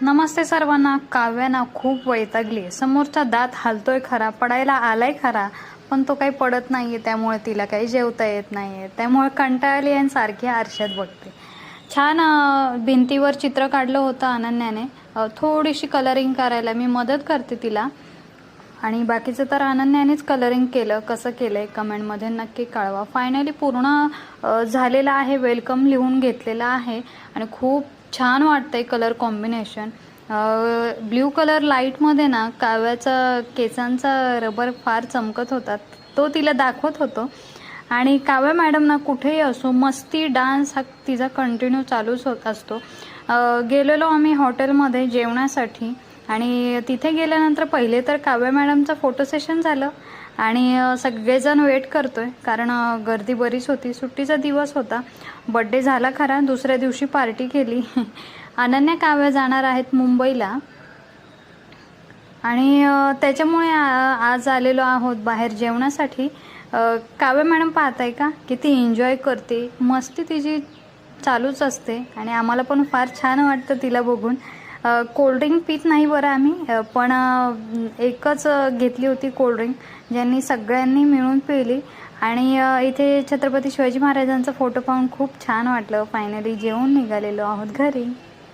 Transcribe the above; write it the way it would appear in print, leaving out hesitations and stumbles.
नमस्ते सर्वांना। काव्या ना खूप वैतागली। समोरचा दात हालतोय खरा, पडायला आलाय खरा, पण तो काही पडत नाहीये, त्यामुळे तिला काही जेवता येत नाहीये, त्यामुळे कंटाळली आणि सारखी आरशात बघते। छान भिंतीवर चित्र काढलं होतं अनन्याने। थोडीशी कलरिंग करायला मी मदत करते तिला, आणि बाकीचं तर अनन्यानेच कलरिंग केलं। कसं केलंय कमेंटमध्ये नक्की कळवा। फायनली पूर्ण झालेलं आहे, वेलकम लिहून घेतलेलं आहे आणि खूप छान वाटतंय कलर कॉम्बिनेशन। ब्ल्यू कलर लाईटमध्ये ना काव्याचा केसांचा रबर फार चमकत होता, तो तिला दाखवत होतो। आणि काव्या मॅडम ना कुठेही असो, मस्ती डान्स हा तिचा कंटिन्यू चालूच होत असतो। गेलेलो आम्ही हॉटेलमध्ये जेवणासाठी, आणि तिथे गेल्यानंतर पहिले तर काव्या मॅडमचं फोटो सेशन झालं, आणि सगळेजण वेट करतोय कारण गर्दी बरीच होती। सुट्टीचा दिवस होता, बर्थडे झाला खरा, दुसऱ्या दिवशी पार्टी केली। अनन्या काव्या जाणार आहेत मुंबईला, आणि त्याच्यामुळे आज आलेलो आहोत बाहेर जेवणासाठी। काव्या मॅडम पाहताय का किती एन्जॉय करते, मस्ती तिची चालूच असते, आणि आम्हाला पण फार छान वाटतं तिला बघून। कोल्ड्रिंक पित नाही बरं आम्ही, पण एकच घेतली होती कोल्ड्रिंक, ज्यांनी सगळ्यांनी मिळून पिली। आणि इथे छत्रपती शिवाजी महाराजांचा फोटो पाहून खूप छान वाटलं। फायनली जेवून निघालेलो आहोत घरी।